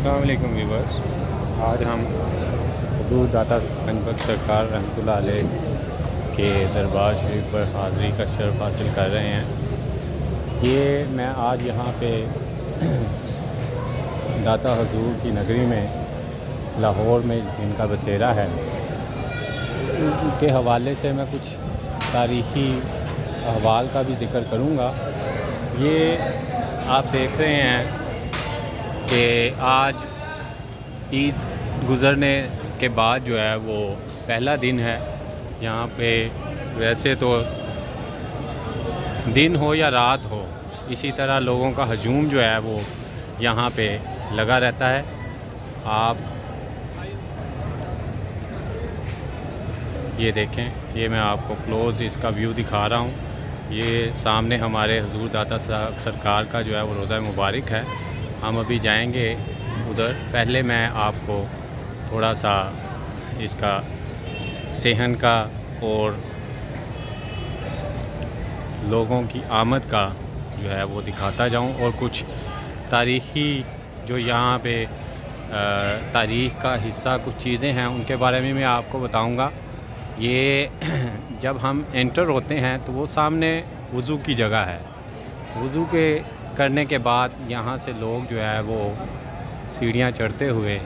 السلام علیکم ویورز، آج ہم حضور داتا گنج بخش سرکار رحمۃ اللہ علیہ کے دربار شریف پر حاضری کا شرف حاصل کر رہے ہیں۔ یہ میں آج یہاں پہ داتا حضور کی نگری میں لاہور میں جن کا بسیرا ہے ان کے حوالے سے میں کچھ تاریخی احوال کا بھی ذکر کروں گا۔ یہ آپ دیکھ رہے ہیں کہ آج عید گزرنے کے بعد جو ہے وہ پہلا دن ہے یہاں پہ۔ ویسے تو دن ہو یا رات ہو اسی طرح لوگوں کا ہجوم جو ہے وہ یہاں پہ لگا رہتا ہے۔ آپ یہ دیکھیں، یہ میں آپ کو کلوز اس کا ویو دکھا رہا ہوں۔ یہ سامنے ہمارے حضور داتا سرکار کا جو ہے وہ روضہ مبارک ہے۔ ہم ابھی جائیں گے ادھر۔ پہلے میں آپ کو تھوڑا سا اس کا صحن کا اور لوگوں کی آمد کا جو ہے وہ دکھاتا جاؤں، اور کچھ تاریخی جو یہاں پہ تاریخ کا حصہ کچھ چیزیں ہیں ان کے بارے میں آپ کو بتاؤں گا۔ یہ جب ہم انٹر ہوتے ہیں تو وہ سامنے وضو کی جگہ ہے۔ وضو کے کرنے کے بعد یہاں سے لوگ جو ہے وہ سیڑھیاں چڑھتے ہوئے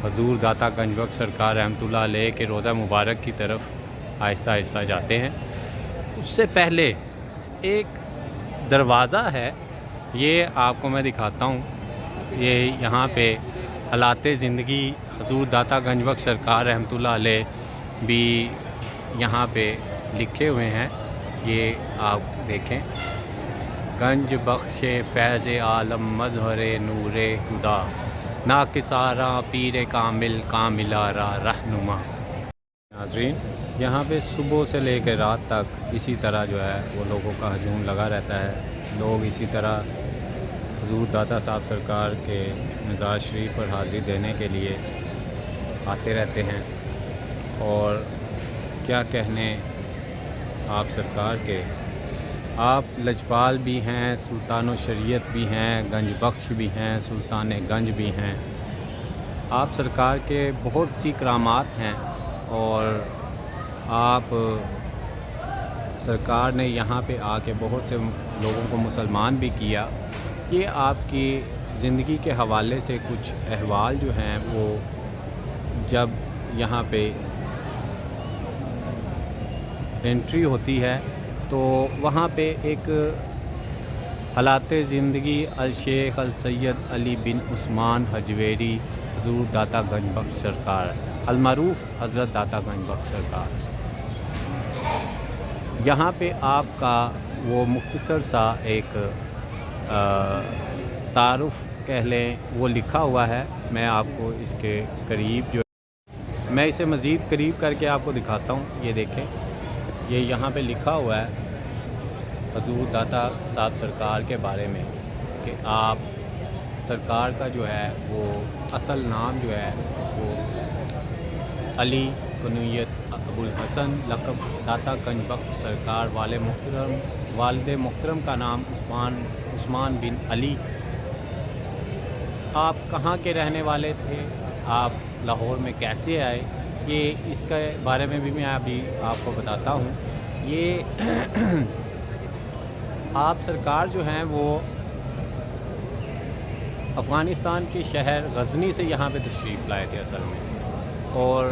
حضور داتا گنج بخش سرکار رحمۃ اللہ علیہ کے روضہ مبارک کی طرف آہستہ آہستہ جاتے ہیں۔ اس سے پہلے ایک دروازہ ہے، یہ آپ کو میں دکھاتا ہوں۔ یہ یہاں پہ حالات زندگی حضور داتا گنج بخش سرکار رحمۃ اللہ علیہ بھی یہاں پہ لکھے ہوئے ہیں۔ یہ آپ دیکھیں، گنج بخش فیض عالم مظہر نور خدا، ناکسارا پیر کامل کاملارا رہنما۔ ناظرین، یہاں پہ صبح سے لے کے رات تک اسی طرح جو ہے وہ لوگوں کا ہجوم لگا رہتا ہے۔ لوگ اسی طرح حضور داتا صاحب سرکار کے مزار شریف پر حاضری دینے کے لیے آتے رہتے ہیں۔ اور کیا کہنے آپ سرکار کے، آپ لجپال بھی ہیں، سلطان و شریعت بھی ہیں، گنج بخش بھی ہیں، سلطان گنج بھی ہیں۔ آپ سرکار کے بہت سی کرامات ہیں، اور آپ سرکار نے یہاں پہ آ کے بہت سے لوگوں کو مسلمان بھی کیا۔ یہ آپ کی زندگی کے حوالے سے کچھ احوال جو ہیں وہ جب یہاں پہ انٹری ہوتی ہے تو وہاں پہ ایک حالات زندگی الشیخ السید علی بن عثمان حجویری حضور داتا گنج بخش سرکار المعروف حضرت داتا گنج بخش سرکار، یہاں پہ آپ کا وہ مختصر سا ایک تعارف کہہ لیں وہ لکھا ہوا ہے۔ میں آپ کو اس کے قریب جو میں اسے مزید قریب کر کے آپ کو دکھاتا ہوں۔ یہ دیکھیں، یہ یہاں پہ لکھا ہوا ہے حضور داتا صاحب سرکار کے بارے میں کہ آپ سرکار کا جو ہے وہ اصل نام جو ہے وہ علی کنیت ابو الحسن، لقب داتا گنج بخش سرکار، والد محترم کا نام عثمان بن علی۔ آپ کہاں کے رہنے والے تھے، آپ لاہور میں کیسے آئے، یہ اس کے بارے میں بھی میں ابھی آپ کو بتاتا ہوں۔ یہ آپ سرکار جو ہیں وہ افغانستان کے شہر غزنی سے یہاں پہ تشریف لائے تھے اصل میں، اور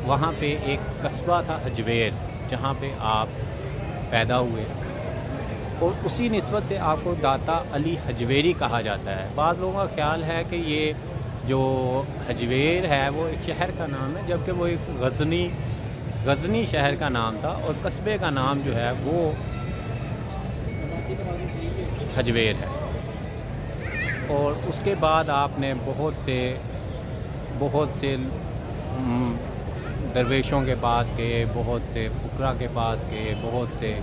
وہاں پہ ایک قصبہ تھا حجویر جہاں پہ آپ پیدا ہوئے، اور اسی نسبت سے آپ کو داتا علی حجویری کہا جاتا ہے۔ بعض لوگوں کا خیال ہے کہ یہ جو حجویر ہے وہ ایک شہر کا نام ہے، جبکہ وہ ایک غزنی شہر کا نام تھا، اور قصبے کا نام جو ہے وہ حجویر ہے۔ اور اس کے بعد آپ نے بہت سے درویشوں کے پاس گئے، بہت سے فقراء کے پاس گئے، بہت سے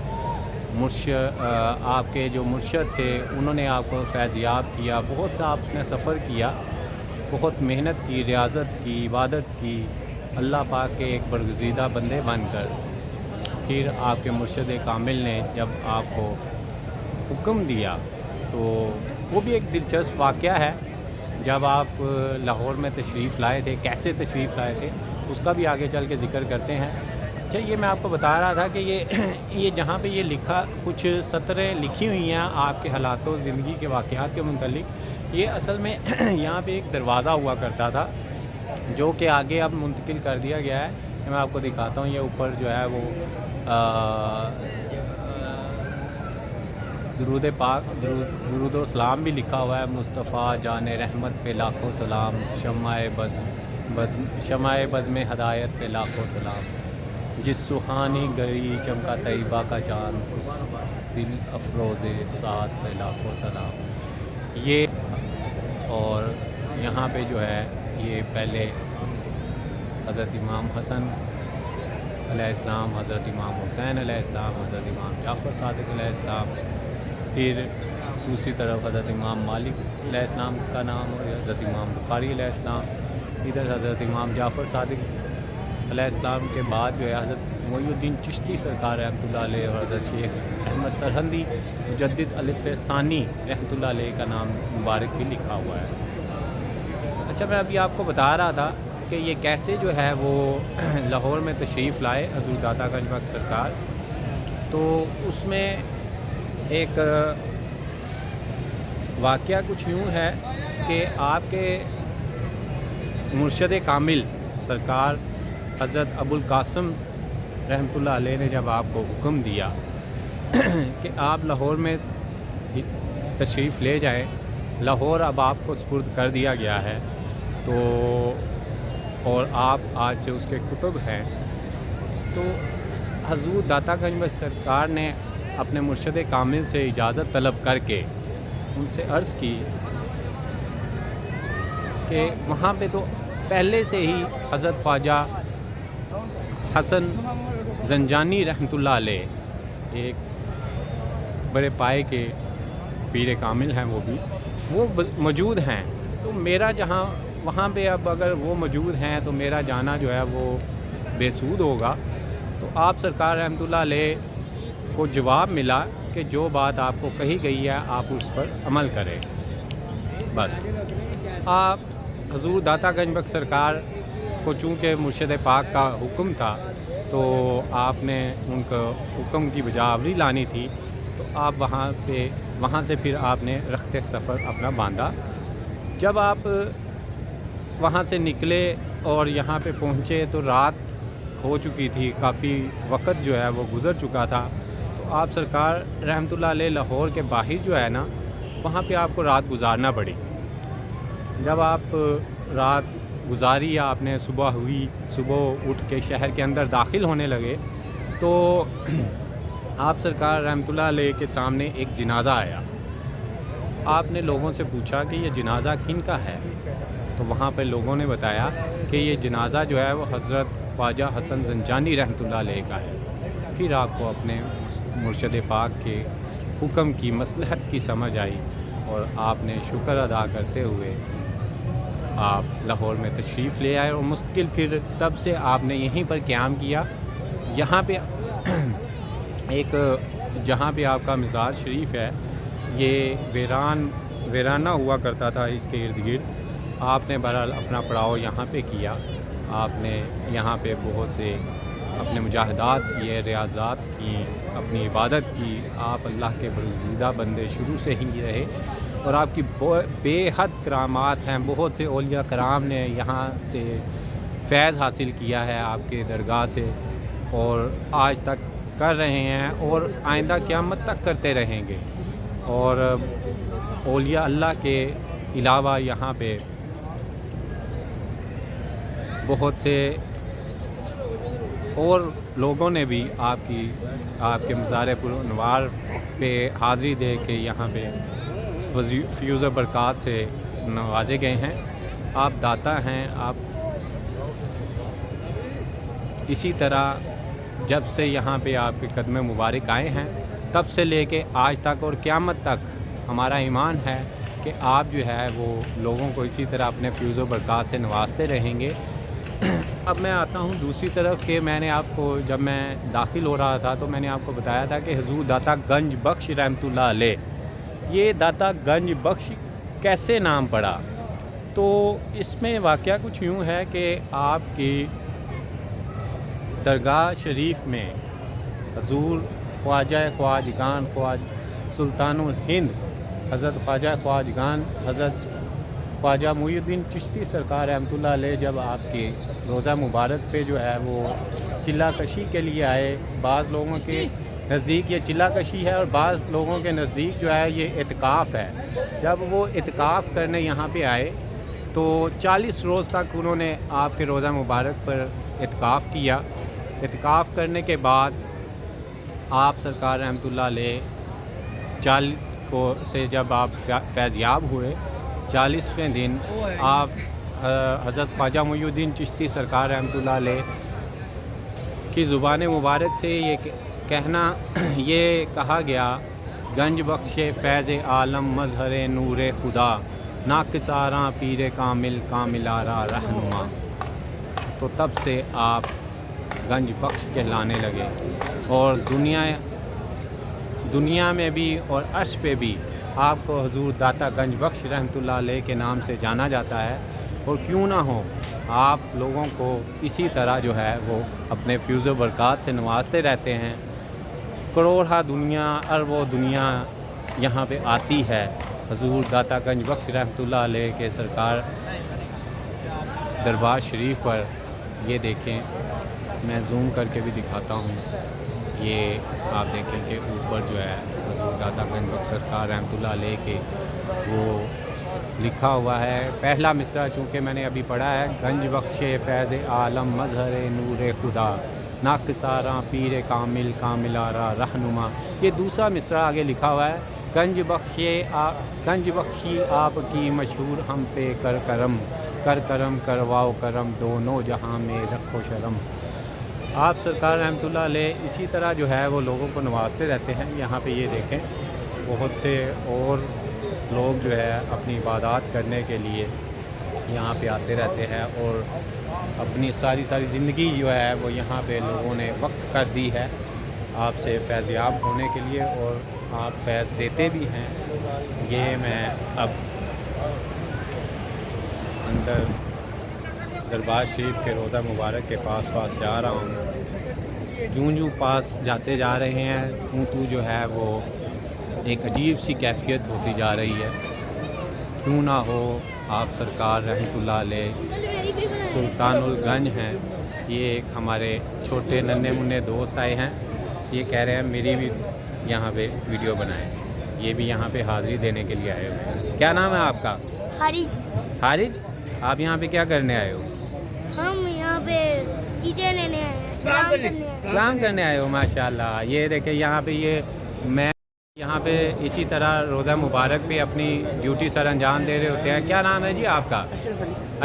آپ کے جو مرشد تھے انہوں نے آپ کو فیضیاب کیا، بہت سا آپ نے سفر کیا، بہت محنت کی، ریاضت کی، عبادت کی، اللہ پاک کے ایک برگزیدہ بندے بن کر پھر آپ کے مرشد کامل نے جب آپ کو حکم دیا تو وہ بھی ایک دلچسپ واقعہ ہے۔ جب آپ لاہور میں تشریف لائے تھے، کیسے تشریف لائے تھے، اس کا بھی آگے چل کے ذکر کرتے ہیں۔ اچھا، یہ میں آپ کو بتا رہا تھا کہ یہ جہاں پہ یہ لکھا، کچھ سطریں لکھی ہوئی ہیں آپ کے حالات و زندگی کے واقعات کے متعلق، یہ اصل میں یہاں پہ ایک دروازہ ہوا کرتا تھا جو کہ آگے اب منتقل کر دیا گیا ہے۔ میں آپ کو دکھاتا ہوں، یہ اوپر جو ہے وہ درود پاک، درود و سلام بھی لکھا ہوا ہے۔ مصطفیٰ جان رحمت پہ لاکھوں سلام، شمع بزم ہدایت پہ لاکھوں سلام، جس سہانی گری چمکا طیبہ کا چاند، اس دل افروز سعد پہ لاکھوں سلام۔ یہ اور یہاں پہ جو ہے یہ پہلے حضرت امام حسن علیہ السلام، حضرت امام حسین علیہ السلام، حضرت امام جعفر صادق علیہ السلام، پھر دوسری طرف حضرت امام مالک علیہ السلام کا نام، اور حضرت امام بخاری علیہ السلام، ادھر حضرت امام جعفر صادق علیہ السلام کے بعد جو ہے حضرت محی الدین چشتی سرکار رحمۃ اللہ علیہ اور حضرت شیخ احمد سرہندی مجدد الف ثانی رحمۃ اللہ علیہ کا نام مبارک بھی لکھا ہوا ہے۔ اچھا، میں ابھی آپ کو بتا رہا تھا کہ یہ کیسے جو ہے وہ لاہور میں تشریف لائے حضور داتا گنج بخش سرکار، تو اس میں ایک واقعہ کچھ یوں ہے کہ آپ کے مرشد کامل سرکار حضرت ابو القاسم رحمۃ اللہ علیہ نے جب آپ کو حکم دیا کہ آپ لاہور میں تشریف لے جائیں، لاہور اب آپ کو سپرد کر دیا گیا ہے، تو اور آپ آج سے اس کے کتب ہیں، تو حضور داتا گنج بخش سرکار نے اپنے مرشد کامل سے اجازت طلب کر کے ان سے عرض کی کہ وہاں پہ تو پہلے سے ہی حضرت خواجہ حسن زنجانی رحمۃ اللہ علیہ ایک بڑے پائے کے پیر کامل ہیں، وہ موجود ہیں، تو میرا جہاں وہاں پہ اب اگر وہ موجود ہیں تو میرا جانا جو ہے وہ بے سود ہوگا۔ تو آپ سرکار رحمۃ اللہ علیہ کو جواب ملا کہ جو بات آپ کو کہی گئی ہے آپ اس پر عمل کریں۔ بس آپ حضور داتا گنج بخش سرکار کو چونکہ مرشد پاک کا حکم تھا، تو آپ نے ان کو حکم کی بجاوری لانی تھی، تو آپ وہاں سے پھر آپ نے رخت سفر اپنا باندھا۔ جب آپ وہاں سے نکلے اور یہاں پہ پہنچے تو رات ہو چکی تھی، کافی وقت جو ہے وہ گزر چکا تھا، تو آپ سرکار رحمۃ اللہ علیہ لاہور کے باہر جو ہے نا، وہاں پہ آپ کو رات گزارنا پڑی۔ جب آپ رات گزاری، آپ نے صبح اٹھ کے شہر کے اندر داخل ہونے لگے، تو آپ سرکار رحمۃ اللہ علیہ کے سامنے ایک جنازہ آیا۔ آپ نے لوگوں سے پوچھا کہ یہ جنازہ کن کا ہے، تو وہاں پہ لوگوں نے بتایا کہ یہ جنازہ جو ہے وہ حضرت خواجہ حسن زنجانی رحمۃ اللہ علیہ کا ہے۔ پھر آپ کو اپنے اس مرشد پاک کے حکم کی مصلحت کی سمجھ آئی، اور آپ نے شکر ادا کرتے ہوئے آپ لاہور میں تشریف لے آئے، اور مستقل پھر تب سے آپ نے یہیں پر قیام کیا۔ یہاں پہ ایک جہاں پہ آپ کا مزار شریف ہے، یہ ویرانہ ہوا کرتا تھا اس کے ارد گرد۔ آپ نے بہرحال اپنا پڑاؤ یہاں پہ کیا، آپ نے یہاں پہ بہت سے اپنے مجاہدات کیے، ریاضات کی، اپنی عبادت کی۔ آپ اللہ کے برگزیدہ بندے شروع سے ہی رہے، اور آپ کی بے حد کرامات ہیں۔ بہت سے اولیاء کرام نے یہاں سے فیض حاصل کیا ہے آپ کے درگاہ سے، اور آج تک کر رہے ہیں، اور آئندہ قیامت تک کرتے رہیں گے۔ اور اولیاء اللہ کے علاوہ یہاں پہ بہت سے اور لوگوں نے بھی آپ کے مزار پرانوار پہ حاضری دے کے یہاں پہ فیوز و برکات سے نوازے گئے ہیں۔ آپ داتا ہیں۔ آپ اسی طرح جب سے یہاں پہ آپ کے قدم مبارک آئے ہیں، تب سے لے کے آج تک اور قیامت تک ہمارا ایمان ہے کہ آپ جو ہے وہ لوگوں کو اسی طرح اپنے فیوز و برکات سے نوازتے رہیں گے۔ اب میں آتا ہوں دوسری طرف کہ میں نے آپ کو جب میں داخل ہو رہا تھا تو میں نے آپ کو بتایا تھا کہ حضور داتا گنج بخش رحمۃ اللہ علیہ، یہ داتا گنج بخش کیسے نام پڑا؟ تو اس میں واقعہ کچھ یوں ہے کہ آپ کی درگاہ شریف میں حضور خواجہ خواجگان سلطان الہند حضرت خواجہ خواجگان حضرت خواجہ معین الدین چشتی سرکار رحمۃ اللہ علیہ جب آپ کے روزہ مبارک پہ جو ہے وہ چلہ کشی کے لیے آئے، بعض لوگوں کے نزدیک یہ چلہ کشی ہے اور بعض لوگوں کے نزدیک جو ہے یہ اعتکاف ہے، جب وہ اعتکاف کرنے یہاں پہ آئے تو 40 روز تک انہوں نے آپ کے روزہ مبارک پر اعتکاف کیا۔ اعتکاف کرنے کے بعد آپ سرکار رحمۃ اللہ علیہ سے جب آپ فیض یاب ہوئے 40ویں دن آپ حضرت خواجہ معین الدین چشتی سرکار رحمۃ اللہ علیہ کی زبان مبارک سے یہ کہا گیا، گنج بخش فیض عالم مظہر نور خدا، ناقصاراں پیر کامل کاملارا رہنما۔ تو تب سے آپ گنج بخش کہلانے لگے اور دنیا میں بھی اور عرش پہ بھی آپ کو حضور داتا گنج بخش رحمۃ اللہ علیہ کے نام سے جانا جاتا ہے۔ اور کیوں نہ ہو، آپ لوگوں کو اسی طرح جو ہے وہ اپنے فیض و برکات سے نوازتے رہتے ہیں۔ کروڑہ دنیا اربوں دنیا یہاں پہ آتی ہے حضور داتا گنج بخش رحمۃ اللہ علیہ کے سرکار دربار شریف پر۔ یہ دیکھیں، میں زوم کر کے بھی دکھاتا ہوں، یہ آپ دیکھیں کہ اوپر جو ہے حضور داتا گنج بخش سرکار رحمۃ اللہ علیہ کے وہ لکھا ہوا ہے۔ پہلا مصرع چونکہ میں نے ابھی پڑھا ہے، گنج بخش فیض عالم مظہر نور خدا، ناقصاراں پیر کامل کاملارا رہنما۔ یہ دوسرا مصرع آگے لکھا ہوا ہے، گنج بخشی آپ کی مشہور ہم پہ کر کرم کرواؤ کرم، دونوں جہاں میں رکھو شرم۔ آپ سرکار رحمۃ اللہ علیہ اسی طرح جو ہے وہ لوگوں کو نوازتے رہتے ہیں۔ یہاں پہ یہ دیکھیں، بہت سے اور لوگ جو ہے اپنی عبادات کرنے کے لیے یہاں پہ آتے رہتے ہیں اور اپنی ساری زندگی جو ہے وہ یہاں پہ لوگوں نے وقف کر دی ہے آپ سے فیض یاب ہونے کے لیے، اور آپ فیض دیتے بھی ہیں۔ یہ میں اب اندر دربار شریف کے روضہ مبارک کے پاس جا رہا ہوں۔ جوں پاس جاتے جا رہے ہیں تو جو ہے وہ ایک عجیب سی کیفیت ہوتی جا رہی ہے۔ کیوں نہ ہو، آپ سرکار رحمۃ اللہ علیہ سلطان الگنج ہیں۔ یہ ایک ہمارے چھوٹے ننھے منھے دوست آئے ہیں، یہ کہہ رہے ہیں میری بھی یہاں پہ ویڈیو بنائیں۔ یہ بھی یہاں پہ حاضری دینے کے لیے آئے ہوئے ہیں۔ کیا نام ہے آپ کا؟ حارج۔ آپ یہاں پہ کیا کرنے آئے ہو؟ ہم یہاں پہ چیزیں لینے آئے ہیں، سلام کرنے آئے ہو، ماشاءاللہ۔ یہ دیکھیں یہاں پہ میں یہاں پہ اسی طرح روزہ مبارک پہ اپنی ڈیوٹی سر انجام دے رہے ہوتے ہیں۔ کیا نام ہے جی آپ کا؟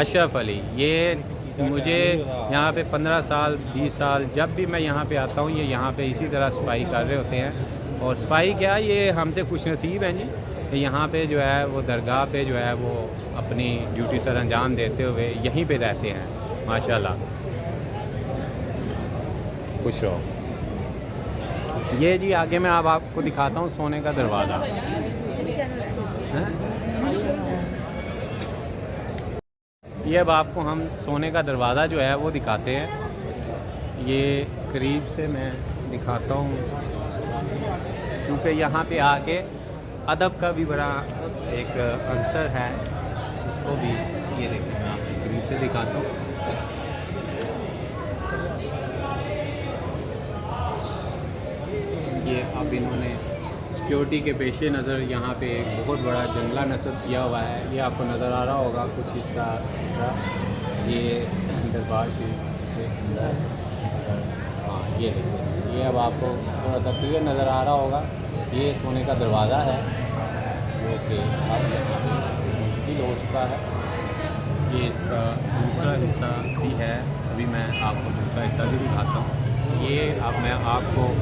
اشرف علی۔ یہ مجھے یہاں پہ 15 سال 20 سال جب بھی میں یہاں پہ آتا ہوں، یہ یہاں پہ اسی طرح صفائی کر رہے ہوتے ہیں۔ اور صفائی کیا، یہ ہم سے خوش نصیب ہیں جی، یہاں پہ جو ہے وہ درگاہ پہ جو ہے وہ اپنی ڈیوٹی سر انجام دیتے ہوئے یہیں پہ رہتے ہیں، ماشاءاللہ۔ خوش رہو۔ یہ جی آگے میں آپ کو دکھاتا ہوں سونے کا دروازہ۔ یہ اب آپ کو ہم سونے کا دروازہ جو ہے وہ دکھاتے ہیں۔ یہ قریب سے میں دکھاتا ہوں کیونکہ یہاں پہ آ کے ادب کا بھی بڑا ایک عنصر ہے، اس کو بھی یہ دیکھیں میں آپ کو قریب سے دکھاتا ہوں۔ یہ اب انہوں نے سیکیورٹی کے پیش نظر یہاں پہ ایک بہت بڑا جنگلہ نصب کیا ہوا ہے، یہ آپ کو نظر آ رہا ہوگا کچھ اس کا حصہ۔ یہ دربار شریف کے اندر، ہاں یہ دیکھیں، یہ اب آپ کو تھوڑا سا کلیئر نظر آ رہا ہوگا۔ یہ سونے کا دروازہ ہے جو کہ اب یہاں پہ منتقل ہو چکا ہے۔ یہ اس کا دوسرا حصہ بھی ہے، ابھی میں آپ کو دوسرا حصہ بھی دکھاتا ہوں۔ یہ اب میں آپ کو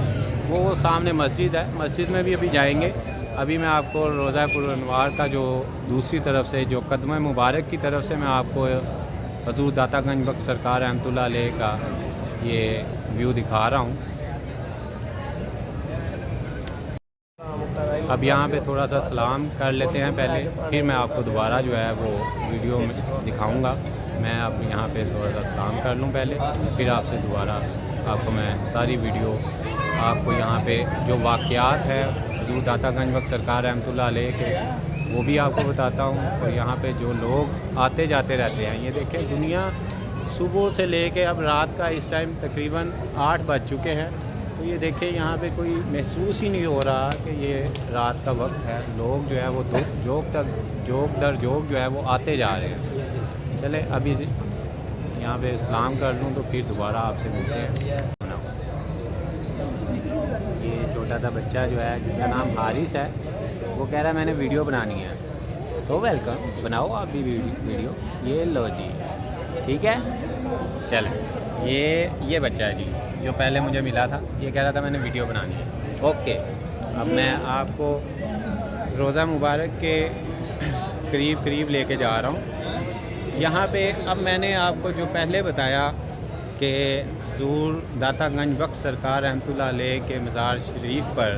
وہ سامنے مسجد ہے، مسجد میں بھی ابھی جائیں گے۔ ابھی میں آپ کو روضہ پر انوار کا جو دوسری طرف سے جو قدمہ مبارک کی طرف سے میں آپ کو حضور داتا گنج بخش سرکار رحمۃ اللہ علیہ کا یہ ویو دکھا رہا ہوں۔ اب یہاں پہ تھوڑا سا سلام کر لیتے ہیں پہلے، پھر میں آپ کو دوبارہ جو ہے وہ ویڈیو میں دکھاؤں گا۔ میں اب یہاں پہ تھوڑا سا سلام کر لوں پہلے، پھر آپ سے دوبارہ آپ کو میں ساری ویڈیو آپ کو یہاں پہ جو واقعات ہے حضور داتا گنج بخش سرکار رحمۃ اللہ علیہ کے، وہ بھی آپ کو بتاتا ہوں۔ اور یہاں پہ جو لوگ آتے جاتے رہتے ہیں، یہ دیکھیں دنیا صبح سے لے کے اب رات کا اس ٹائم تقریباً 8 بج چکے ہیں، تو یہ دیکھیں یہاں پہ کوئی محسوس ہی نہیں ہو رہا کہ یہ رات کا وقت ہے۔ لوگ جو ہے وہ جوک در جوک جو ہے وہ آتے جا رہے ہیں۔ چلے ابھی یہاں پہ سلام کر لوں تو پھر دوبارہ آپ سے ملتے ہیں۔ یہ چھوٹا سا بچہ جو ہے جس کا نام حارث ہے، وہ کہہ رہا ہے میں نے ویڈیو بنانی ہے۔ سو ویلکم، بناؤ آپ بھی ویڈیو۔ یہ لو جی، ٹھیک ہے، چلیں۔ یہ بچہ ہے جی جو پہلے مجھے ملا تھا، یہ کہہ رہا تھا میں نے ویڈیو بنانی ہے۔ اوکے، اب میں آپ کو روزہ مبارک کے قریب لے کے جا رہا ہوں۔ یہاں پہ اب میں نے آپ کو جو پہلے بتایا کہ حضور داتا گنج بخش سرکار رحمۃ اللہ علیہ کے مزار شریف پر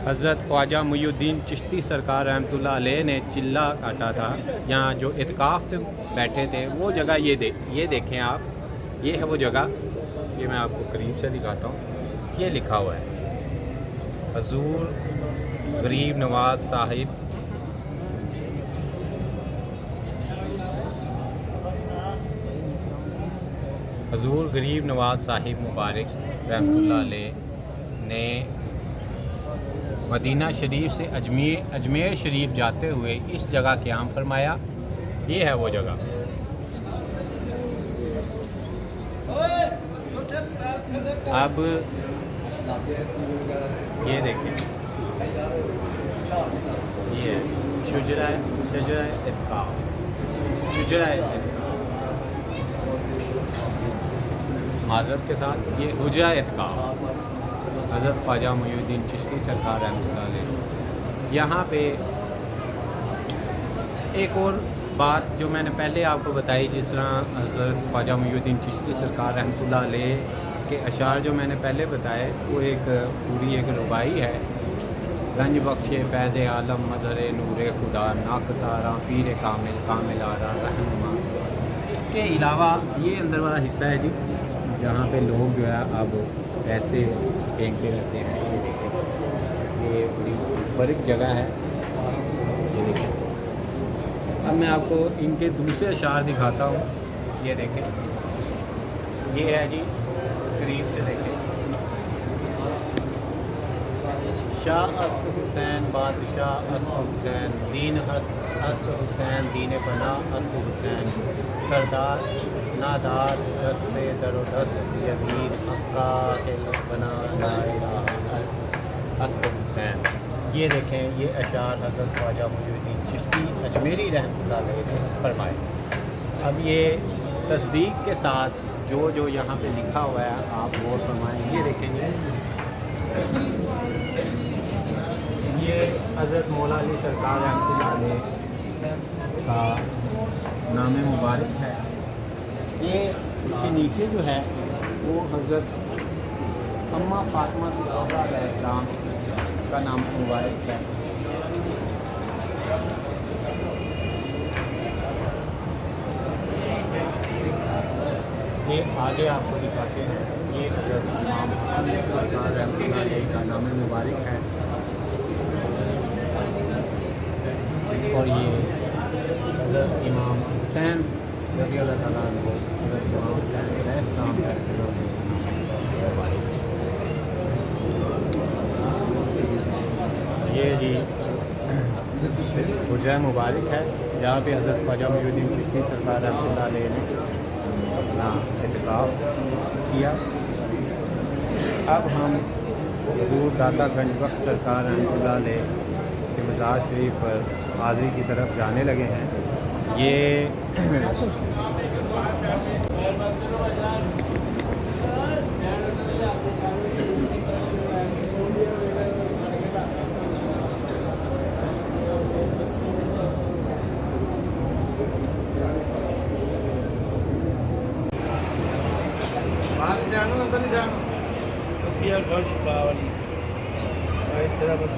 حضرت خواجہ معی الدین چشتی سرکار رحمۃ اللہ علیہ نے چلہ کاٹا تھا، یہاں جو اعتکاف پہ بیٹھے تھے، وہ جگہ یہ دیکھیں آپ، یہ ہے وہ جگہ۔ یہ میں آپ کو قریب سے دکھاتا ہوں، یہ لکھا ہوا ہے حضور غریب نواز صاحب حضور غریب نواز صاحب مبارک رحمۃ اللہ علیہ نے مدینہ شریف سے اجمیر شریف جاتے ہوئے اس جگہ قیام فرمایا۔ یہ ہے وہ جگہ۔ اب یہ دیکھیں، یہ شجرہ اعتکاف، معذرت کے ساتھ یہ حجرہ اعتکاف حضرت خواجہ معی الدین چشتی سرکار رحمۃ اللہ علیہ۔ یہاں پہ ایک اور بات جو میں نے پہلے آپ کو بتائی، جس طرح حضرت خواجہ معی الدین چشتی سرکار رحمۃ اللہ علیہ کے اشعار جو میں نے پہلے بتائے، وہ ایک پوری ایک ربائی ہے۔ گنج بخش فیض عالم مظہر نور خدا، ناکسارا پیر کامل آرا رہنما۔ اس کے علاوہ یہ اندر والا حصہ ہے جی، جہاں پہ لوگ جو ہے اب پیسے پھینکتے رہتے ہیں۔ یہ دیکھیں، یہ بڑی فرق جگہ ہے، یہ دیکھیں۔ اب میں آپ کو ان کے دوسرے اشعار دکھاتا ہوں۔ یہ دیکھیں، یہ ہے جی، قریب سے دیکھیں۔ شاہ است حسین بادشاہ است حسین، دین است حسین، دین پناہ است حسین، سردار نادار دستے در و دست یزید، حقا کے بنا لا الہ است حسین۔ یہ دیکھیں، یہ اشعار حضرت خواجہ معی الدین چشتی اجمیری رحمۃ اللہ علیہ نے فرمائے۔ اب یہ تصدیق کے ساتھ جو یہاں پہ لکھا ہوا ہے آپ غور فرمائیں۔ یہ دیکھیں گے، یہ حضرت مولا علی سرکار رحمۃ اللہ علیہ کا نام مبارک ہے۔ یہ اس کے نیچے جو ہے وہ حضرت اماں فاطمہ الزہرا علیہ السلام کا نام مبارک ہے۔ یہ آگے آپ کو دکھاتے ہیں، یہ حضرت امام حسن سرکار رحمۃ اللہ علیہ کا نام مبارک ہے، اور یہ حضرت امام حسین رضی اللہ تعالیٰ عنہ، حضرت امام حسین علیہ السلام کا مبارک۔ یہ جی حجرہ مبارک ہے، جہاں پہ حضرت خواجہ معی الدین چشتی سرکار رحمۃ اللہ علیہ نے اپنا اعتکاف کیا۔ اب ہم حضور داتا گنج بخش سرکار رحمۃ اللہ علیہ کے مزار شریف پر حاضری کی طرف جانے لگے ہیں۔ یہ اس طرح بس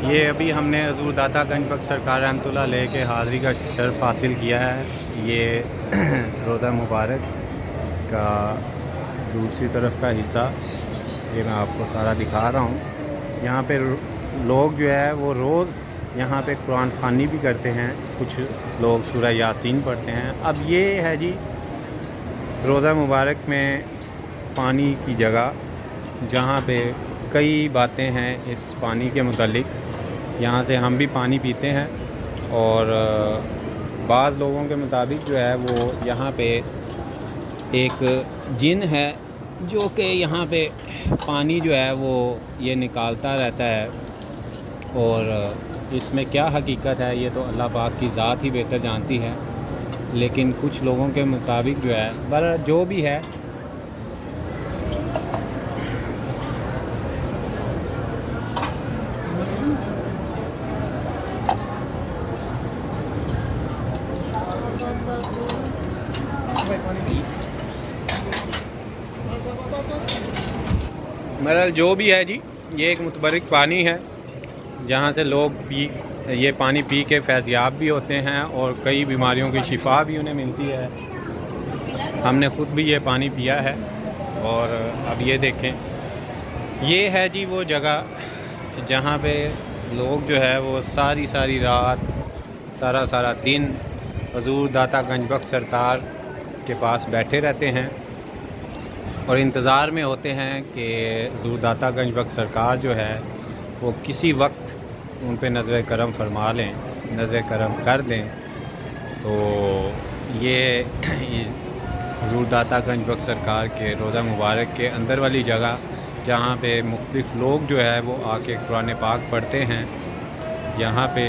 یہ ابھی ہم نے حضور داتا گنج بخش سرکار رحمۃ اللہ علیہ کے حاضری کا شرف حاصل کیا ہے. یہ روزہ مبارک کا دوسری طرف کا حصہ یہ میں آپ کو سارا دکھا رہا ہوں. یہاں پہ لوگ جو ہے وہ روز یہاں پہ قرآن خوانی بھی کرتے ہیں. کچھ لوگ سورہ یاسین پڑھتے ہیں. اب یہ ہے جی روزہ مبارک میں پانی کی جگہ جہاں پہ کئی باتیں ہیں اس پانی کے متعلق. یہاں سے ہم بھی پانی پیتے ہیں اور بعض لوگوں کے مطابق جو ہے وہ یہاں پہ ایک جن ہے جو کہ یہاں پہ پانی جو ہے وہ یہ نکالتا رہتا ہے. اور اس میں کیا حقیقت ہے یہ تو اللہ پاک کی ذات ہی بہتر جانتی ہے. لیکن کچھ لوگوں کے مطابق جو ہے بہرحال جو بھی ہے بہرحال جو بھی ہے جی یہ ایک متبرک پانی ہے جہاں سے لوگ یہ پانی پی کے فیض یاب بھی ہوتے ہیں اور کئی بیماریوں کی شفا بھی انہیں ملتی ہے. ہم نے خود بھی یہ پانی پیا ہے. اور اب یہ دیکھیں یہ ہے جی وہ جگہ جہاں پہ لوگ جو ہے وہ ساری رات سارا دن حضور داتا گنج بخش سرکار کے پاس بیٹھے رہتے ہیں اور انتظار میں ہوتے ہیں کہ حضور داتا گنج بخش سرکار جو ہے وہ کسی وقت ان پہ نظر کرم فرما لیں، نظر کرم کر دیں. تو یہ حضور داتا گنج بخش سرکار کے روزہ مبارک کے اندر والی جگہ جہاں پہ مختلف لوگ جو ہے وہ آ کے قرآن پاک پڑھتے ہیں. یہاں پہ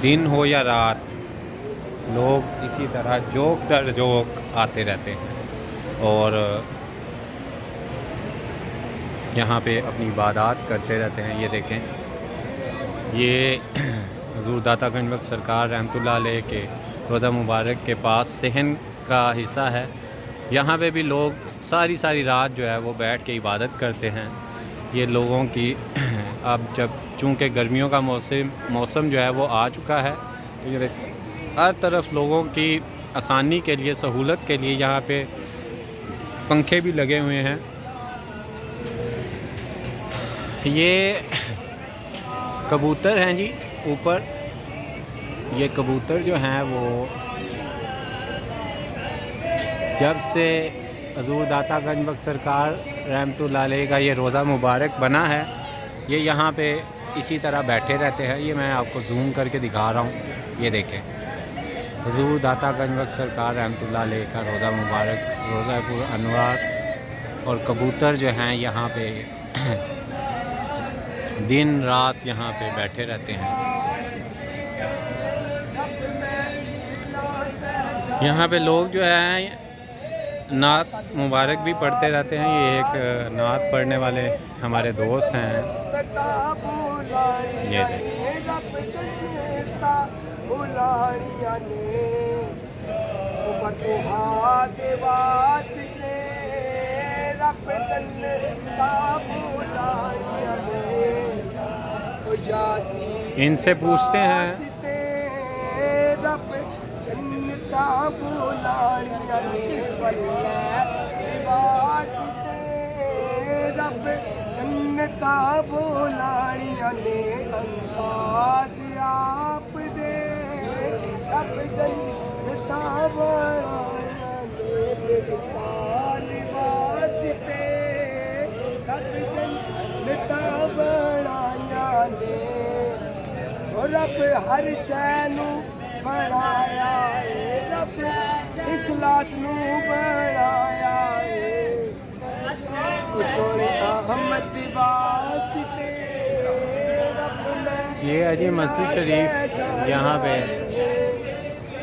دن ہو یا رات لوگ اسی طرح جوک در جوک آتے رہتے ہیں اور یہاں پہ اپنی عبادات کرتے رہتے ہیں. یہ دیکھیں یہ حضور داتا گنج بخش سرکار رحمۃ اللہ علیہ کے روزہ مبارک کے پاس صحن کا حصہ ہے. یہاں پہ بھی لوگ ساری رات جو ہے وہ بیٹھ کے عبادت کرتے ہیں. یہ لوگوں کی اب جب چونکہ گرمیوں کا موسم جو ہے وہ آ چکا ہے تو یہ ہر طرف لوگوں کی آسانی کے لیے، سہولت کے لیے یہاں پہ پنکھے بھی لگے ہوئے ہیں. یہ کبوتر ہیں جی اوپر. یہ کبوتر جو ہیں وہ جب سے حضور داتا گنج بخش سرکار رحمۃ اللہ علیہ کا یہ روزہ مبارک بنا ہے یہ یہاں پہ اسی طرح بیٹھے رہتے ہیں. یہ میں آپ کو زوم کر کے دکھا رہا ہوں. یہ دیکھیں حضور داتا گنج بخش سرکار رحمۃ اللہ علیہ کا روزہ مبارک، روزہ پر انوار. اور کبوتر جو ہیں یہاں پہ دن رات یہاں پہ بیٹھے رہتے ہیں. یہاں پہ لوگ جو ہیں نعت مبارک بھی پڑھتے رہتے ہیں. یہ ایک نعت پڑھنے والے ہمارے دوست ہیں. یہ دیکھیں ان سے پوچھتے ہیں جنتا بولانیاں نے انداز آپ دے رب جنتا بولانیاں نے مثال واسطے رب جنتا بولانیاں نے رب ہر شے نو بنایا ہے رب اخلاص نو بنایا ہے سونے احمد واسطے. یہ ہے جی مسجد شریف. یہاں پہ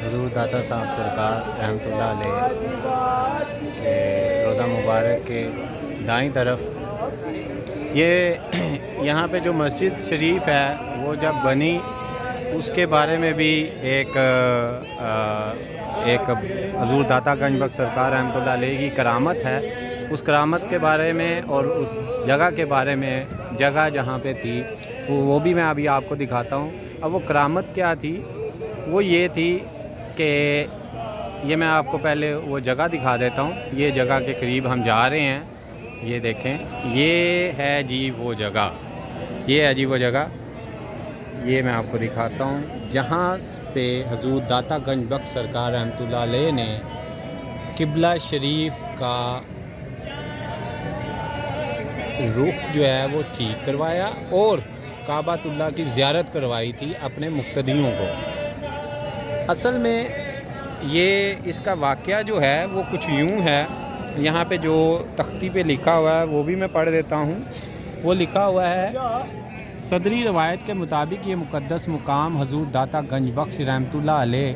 حضور داتا صاحب سرکار رحمۃ اللہ علیہ کے روزہ مبارک کے دائیں طرف یہ یہاں پہ جو مسجد شریف ہے وہ جب بنی اس کے بارے میں بھی ایک حضور داتا گنج بخش سرکار رحمۃ اللہ علیہ کی کرامت ہے. اس کرامت کے بارے میں اور اس جگہ کے بارے میں، جگہ جہاں پہ تھی وہ بھی میں ابھی آپ کو دکھاتا ہوں۔ اب وہ کرامت کیا تھی؟ وہ یہ تھی کہ یہ میں آپ کو پہلے وہ جگہ دکھا دیتا ہوں۔ یہ جگہ کے قریب ہم جا رہے ہیں، یہ دیکھیں، یہ ہے جی وہ جگہ، یہ ہے جی وہ جگہ، یہ میں آپ کو دکھاتا ہوں جہاں پہ حضور داتا گنج بخش سرکار رحمۃ اللہ علیہ نے قبلہ شریف کا رخ جو ہے وہ ٹھیک کروایا اور کعبۃ اللہ کی زیارت کروائی تھی اپنے مقتدیوں کو۔ اصل میں یہ اس کا واقعہ جو ہے وہ کچھ یوں ہے، یہاں پہ جو تختی پہ لکھا ہوا ہے وہ بھی میں پڑھ دیتا ہوں۔ وہ لکھا ہوا ہے، صدری روایت کے مطابق یہ مقدس مقام حضور داتا گنج بخش رحمۃ اللہ علیہ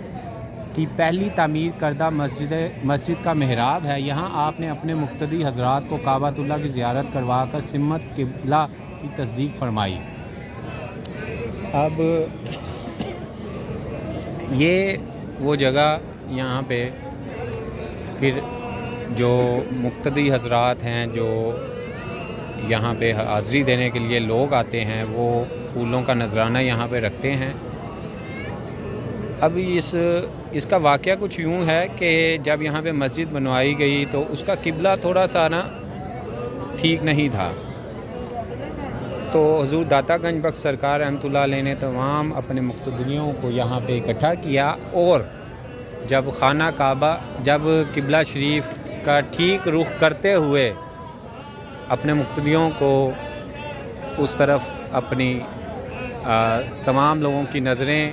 کی پہلی تعمیر کردہ مسجد کا محراب ہے۔ یہاں آپ نے اپنے مقتدی حضرات کو کعبۃ اللہ کی زیارت کروا کر سمت قبلہ کی تصدیق فرمائی۔ اب یہ وہ جگہ، یہاں پہ پھر جو مقتدی حضرات ہیں، جو یہاں پہ حاضری دینے کے لیے لوگ آتے ہیں، وہ پھولوں کا نذرانہ یہاں پہ رکھتے ہیں۔ اب اس کا واقعہ کچھ یوں ہے کہ جب یہاں پہ مسجد بنوائی گئی تو اس کا قبلہ تھوڑا سا نا ٹھیک نہیں تھا، تو حضور داتا گنج بخش سرکار رحمۃ اللہ علیہ نے تمام اپنے مقتدیوں کو یہاں پہ اکٹھا کیا، اور جب خانہ کعبہ، جب قبلہ شریف کا ٹھیک رخ کرتے ہوئے اپنے مقتدیوں کو اس طرف اپنی تمام لوگوں کی نظریں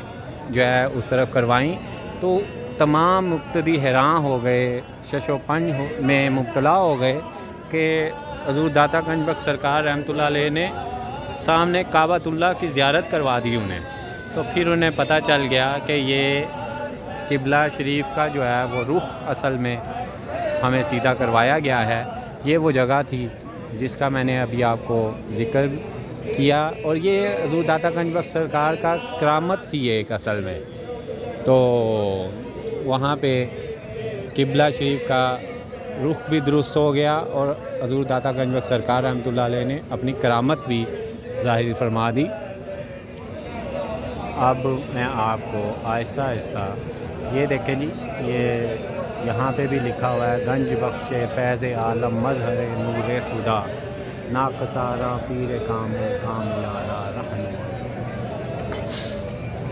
جو ہے اس طرف کروائیں، تو تمام مقتدی حیران ہو گئے، شش و پنج میں مبتلا ہو گئے کہ حضور داتا گنج بخش سرکار رحمۃ اللہ علیہ نے سامنے کعبۃ اللہ کی زیارت کروا دی انہیں۔ تو پھر انہیں پتہ چل گیا کہ یہ قبلہ شریف کا جو ہے وہ رخ اصل میں ہمیں سیدھا کروایا گیا ہے۔ یہ وہ جگہ تھی جس کا میں نے ابھی آپ کو ذکر کیا، اور یہ حضور داتا گنج بخش سرکار کا کرامت تھی ایک اصل میں۔ تو وہاں پہ قبلہ شریف کا رخ بھی درست ہو گیا، اور حضور داتا گنج بخش سرکار رحمۃ اللہ علیہ نے اپنی کرامت بھی ظاہر فرما دی۔ اب میں آپ کو آہستہ آہستہ یہ دیکھیں جی، یہ یہاں پہ بھی لکھا ہوا ہے، گنج بخش فیض عالم مظہر نور خدا، ناقصارہ پیر کامل آرا رہنما۔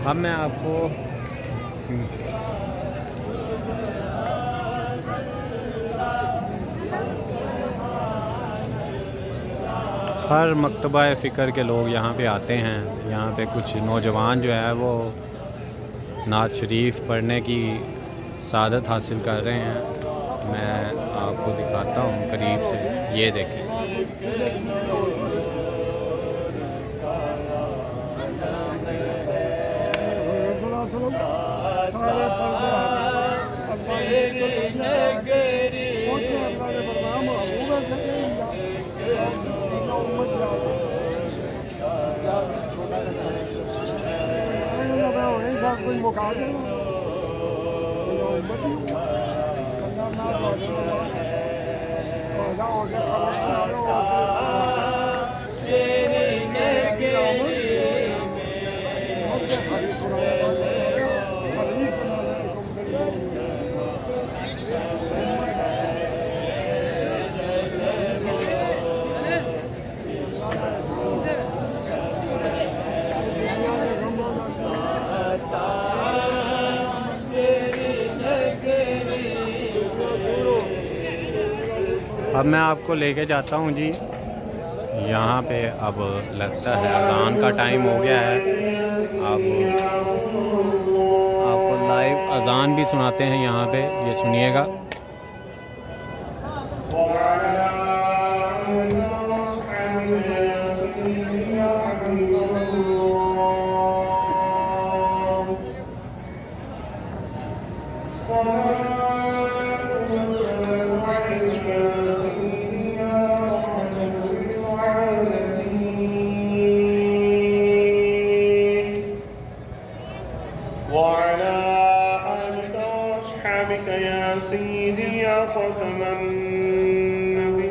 اب میں آپ کو ہر مکتبہ فکر کے لوگ یہاں پہ آتے ہیں، یہاں پہ کچھ نوجوان جو ہے وہ نعت شریف پڑھنے کی سعادت حاصل کر رہے ہیں۔ میں آپ کو دکھاتا ہوں قریب سے، یہ دیکھیں۔ اب میں آپ کو لے کے جاتا ہوں جی، یہاں پہ اب لگتا ہے اذان کا ٹائم ہو گیا ہے۔ اب آپ کو لائیو اذان بھی سناتے ہیں یہاں پہ، یہ سنیے گا۔ وعلى آلك وأصحابك يا سيدي يا خاتم النبي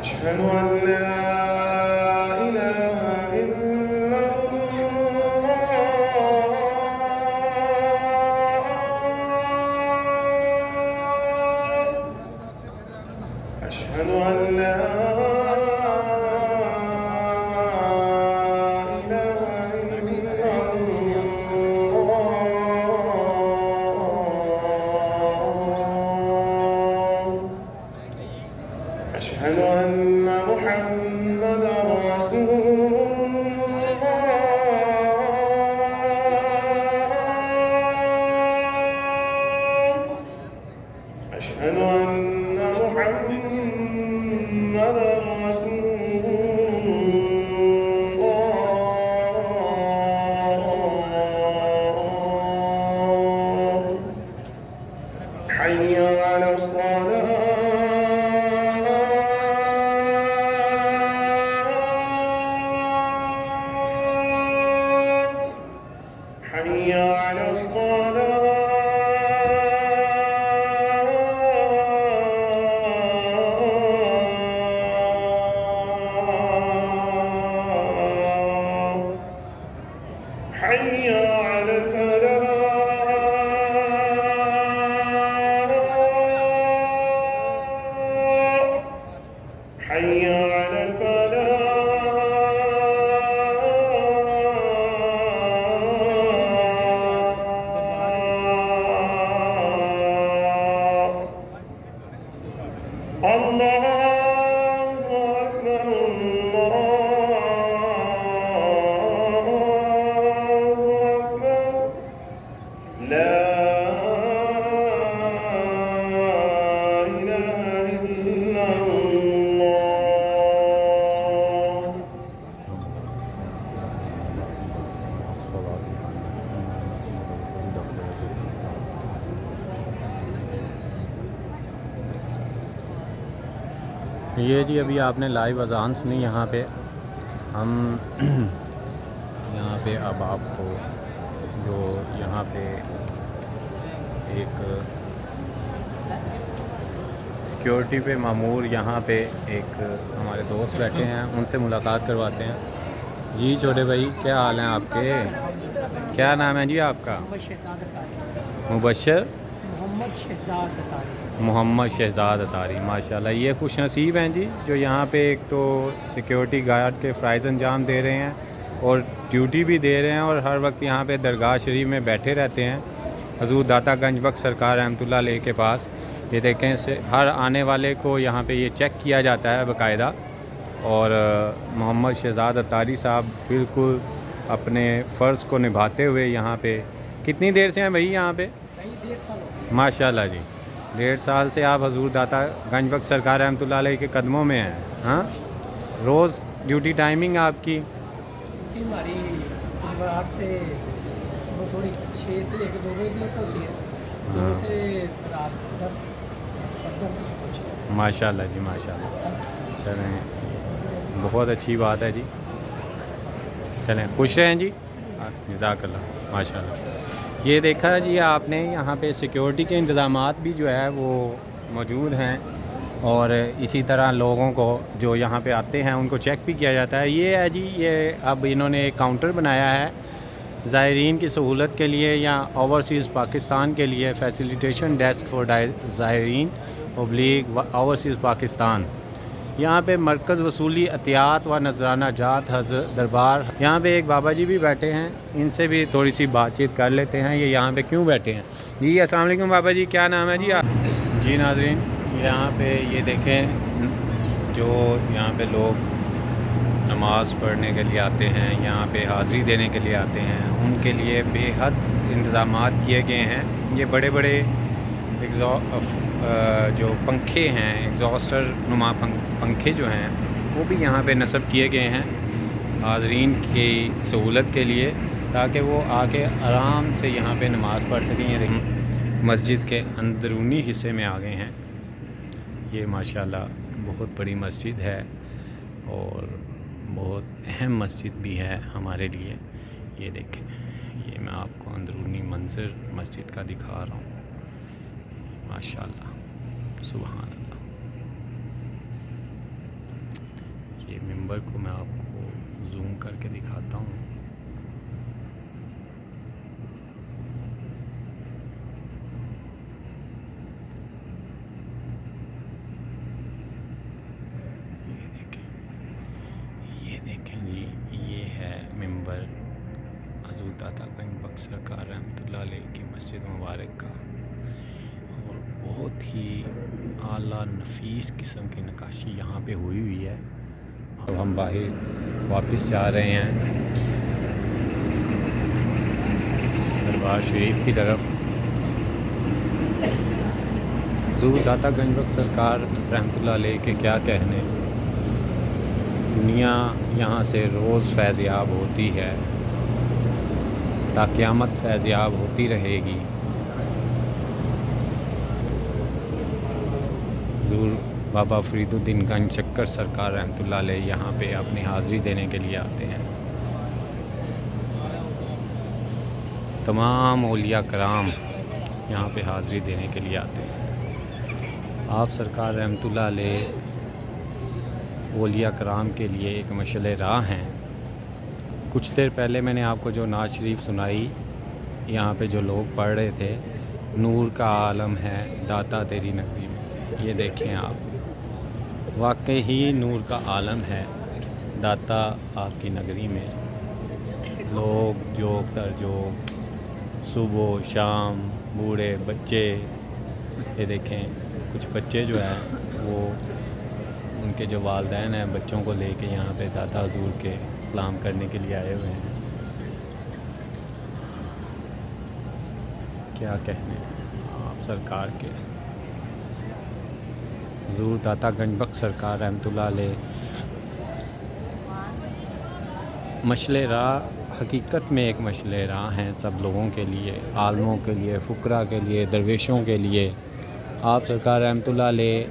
أشهد أن لا إله إلا الله أشهد أن لا إله إلا الله أشهد أن محمدا رسول الله أشهد أن محمدا رسول الله حي على الصلاة حي على الصلاة حي على الفلاح حي على الفلاح الله أكبر الله أكبر لا إله إلا الله یہ جی ابھی آپ نے لائیو اذان سنی یہاں پہ. ہم یہاں پہ اب آپ کو جو یہاں پہ ایک سیکیورٹی پہ مامور یہاں پہ ایک ہمارے دوست بیٹھے ہیں, ان سے ملاقات کرواتے ہیں. جی چھوٹے بھائی, کیا حال ہیں آپ کے؟ کیا نام ہے جی آپ کا؟ مبشر محمد شہزاد اطاری. ماشاءاللہ, یہ خوش نصیب ہیں جی جو یہاں پہ ایک تو سیکیورٹی گارڈ کے فرائض انجام دے رہے ہیں اور ڈیوٹی بھی دے رہے ہیں, اور ہر وقت یہاں پہ درگاہ شریف میں بیٹھے رہتے ہیں حضور داتا گنج بخش سرکار رحمۃ اللہ علیہ کے پاس. یہ دیکھیں ہر آنے والے کو یہاں پہ یہ چیک کیا جاتا ہے باقاعدہ. اور محمد شہزاد اطاری صاحب بالکل اپنے فرض کو نبھاتے ہوئے یہاں پہ. کتنی دیر سے ہیں بھائی یہاں پہ؟ ماشاءاللہ جی, 1.5 سال سے آپ حضور داتا گنج بخش سرکار رحمۃ اللہ علیہ کے قدموں میں ہیں. ہاں, روز ڈیوٹی ٹائمنگ آپ کی؟ ہماری 8 سے صبح 6 سے لے کے 2 بجے تک ہوتی ہے, 2 سے رات 10 سے صبح 6. ماشاءاللہ جی ماشاءاللہ. چلیں, بہت اچھی بات ہے جی. چلیں خوش رہیں جی, جزاک اللہ. ماشاءاللہ. یہ دیکھا جی آپ نے یہاں پہ سیکیورٹی کے انتظامات بھی جو ہے وہ موجود ہیں, اور اسی طرح لوگوں کو جو یہاں پہ آتے ہیں ان کو چیک بھی کیا جاتا ہے. یہ ہے جی, یہ اب انہوں نے ایک کاؤنٹر بنایا ہے زائرین کی سہولت کے لیے, یا اوورسیز پاکستان کے لیے فیسیلیٹیشن ڈیسک فار زائرین / اوورسیز پاکستان. یہاں پہ مرکز وصولی عطیات و نذرانہ جات حضرت دربار. یہاں پہ ایک بابا جی بھی بیٹھے ہیں, ان سے بھی تھوڑی سی بات چیت کر لیتے ہیں. یہ یہاں پہ کیوں بیٹھے ہیں؟ جی السلام علیکم بابا جی, کیا نام ہے جی آپ؟ جی ناظرین, یہاں پہ یہ دیکھیں جو یہاں پہ لوگ نماز پڑھنے کے لیے آتے ہیں، یہاں پہ حاضری دینے کے لیے آتے ہیں، ان کے لیے بے حد انتظامات کیے گئے ہیں۔ یہ بڑے بڑے جو پنکھے ہیں، ایگزاسٹر نما پنکھے جو ہیں وہ بھی یہاں پہ نصب کیے گئے ہیں حاضرین کی سہولت کے لیے، تاکہ وہ آ کے آرام سے یہاں پہ نماز پڑھ سکیں۔ یہ دیکھیں مسجد کے اندرونی حصے میں آ گئے ہیں۔ یہ ماشاءاللہ بہت بڑی مسجد ہے اور بہت اہم مسجد بھی ہے ہمارے لیے۔ یہ دیکھیں، یہ میں آپ کو اندرونی منظر مسجد کا دکھا رہا ہوں۔ ماشاءاللہ، سبحان اللہ۔ یہ ممبر کو میں آپ کو زوم کر کے دکھاتا ہوں۔ یہ دیکھیں جی، یہ ہے ممبر حضور داتا گنج بخش سرکار رحمۃ اللہ علیہ کی مسجد مبارک کا، اور بہت ہی اعلیٰ نفیس قسم کی نقاشی یہاں پہ ہوئی ہے۔ اب ہم باہر واپس جا رہے ہیں دربار شریف کی طرف۔ حضور داتا گنج بخش سرکار رحمۃ اللہ علیہ کے کیا کہنے، دنیا یہاں سے روز فیضیاب ہوتی ہے، تا قیامت فیضیاب ہوتی رہے گی۔ حضور بابا فرید الدین گنج شکر سرکار رحمۃ اللہ علیہ یہاں پہ اپنی حاضری دینے کے لیے آتے ہیں۔ تمام اولیاء کرام یہاں پہ حاضری دینے کے لیے آتے ہیں۔ آپ سرکار رحمۃ اللہ علیہ اولیاء کرام کے لیے ایک مشعل راہ ہیں۔ کچھ دیر پہلے میں نے آپ کو جو نعت شریف سنائی، یہاں پہ جو لوگ پڑھ رہے تھے، نور کا عالم ہے داتا تیری نگری میں۔ یہ دیکھیں آپ، واقعی ہی نور کا عالم ہے داتا آپ کی نگری میں۔ لوگ جوک در جوک، صبح و شام، بوڑھے بچے، یہ دیکھیں کچھ بچے جو ہیں وہ ان کے جو والدین ہیں بچوں کو لے کے یہاں پہ داتا حضور کے سلام کرنے کے لیے آئے ہوئے ہیں۔ کیا کہنے آپ سرکار کے، حضور داتا گنج بخش سرکار رحمۃ اللہ علیہ مشعل راہ، حقیقت میں ایک مشعل راہ ہیں سب لوگوں کے لیے، عالموں کے لیے، فقراء کے لیے، درویشوں کے لیے۔ آپ سرکار رحمۃ اللہ علیہ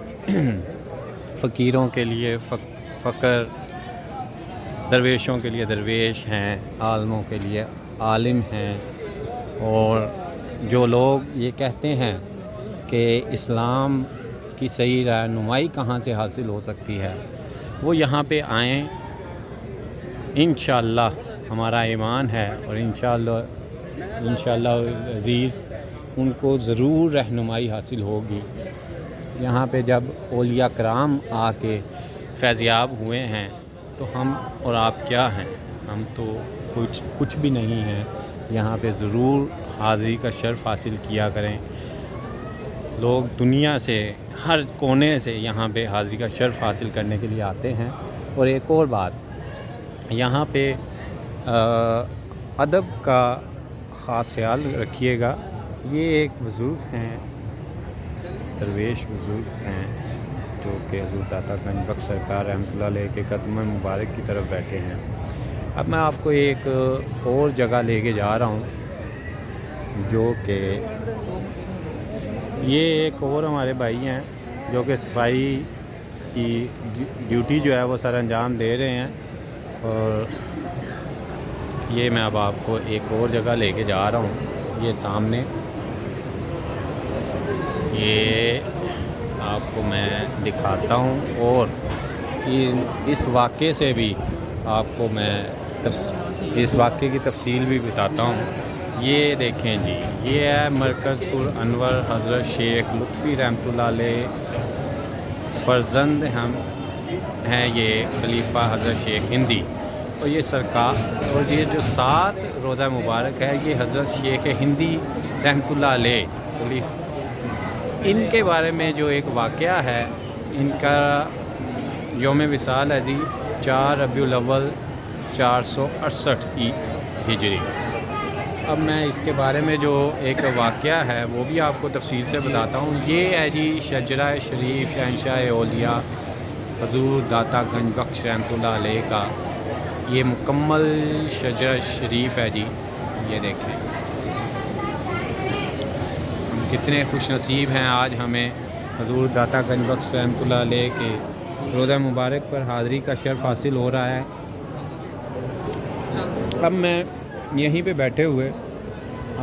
فقیروں کے لیے فقر، درویشوں کے لیے درویش ہیں، عالموں کے لیے عالم ہیں۔ اور جو لوگ یہ کہتے ہیں کہ اسلام کی صحیح رہنمائی کہاں سے حاصل ہو سکتی ہے، وہ یہاں پہ آئیں۔ انشاءاللہ ہمارا ایمان ہے، اور انشاءاللہ عزیز ان کو ضرور رہنمائی حاصل ہوگی۔ یہاں پہ جب اولیاء کرام آ کے فیضیاب ہوئے ہیں تو ہم اور آپ کیا ہیں؟ ہم تو کچھ بھی نہیں ہیں۔ یہاں پہ ضرور حاضری کا شرف حاصل کیا کریں۔ لوگ دنیا سے، ہر کونے سے یہاں پہ حاضری کا شرف حاصل کرنے کے لیے آتے ہیں۔ اور ایک اور بات، یہاں پہ ادب کا خاص خیال رکھیے گا۔ یہ ایک بزرگ ہیں، درویش بزرگ ہیں، جو کہ حضور داتا گنج بخش سرکار رحمۃ اللہ علیہ کے قدم مبارک کی طرف بیٹھے ہیں۔ اب میں آپ کو ایک اور جگہ لے کے جا رہا ہوں، جو کہ یہ ایک اور ہمارے بھائی ہیں جو کہ صفائی کی ڈیوٹی جو ہے وہ سر انجام دے رہے ہیں۔ اور یہ میں اب آپ کو ایک اور جگہ لے کے جا رہا ہوں، یہ سامنے، یہ آپ کو میں دکھاتا ہوں، اور اس واقعے سے بھی آپ کو میں اس واقعے کی تفصیل بھی بتاتا ہوں۔ یہ دیکھیں جی، یہ ہے مرکز پر انور حضرت شیخ لطفی رحمۃ اللہ علیہ، فرزند ہم ہیں یہ خلیفہ حضرت شیخ ہندی، اور یہ سرکار، اور یہ جو 7 روزہ مبارک ہے یہ حضرت شیخ ہندی رحمۃ اللہ علیہ، ان کے بارے میں جو ایک واقعہ ہے، ان کا یوم وصال ہے جی 4 ربیع الاول 468 ہجری۔ اب میں اس کے بارے میں جو ایک واقعہ ہے وہ بھی آپ کو تفصیل سے بتاتا ہوں۔ یہ ہے جی شجرہ شریف شہنشاہ اولیاء حضور داتا گنج بخش رحمۃ اللہ علیہ کا یہ مکمل شجرہ شریف ہے جی۔ یہ دیکھیں ہم کتنے خوش نصیب ہیں، آج ہمیں حضور داتا گنج بخش رحمۃ اللہ علیہ کے روزہ مبارک پر حاضری کا شرف حاصل ہو رہا ہے۔ اب میں یہیں پہ بیٹھے ہوئے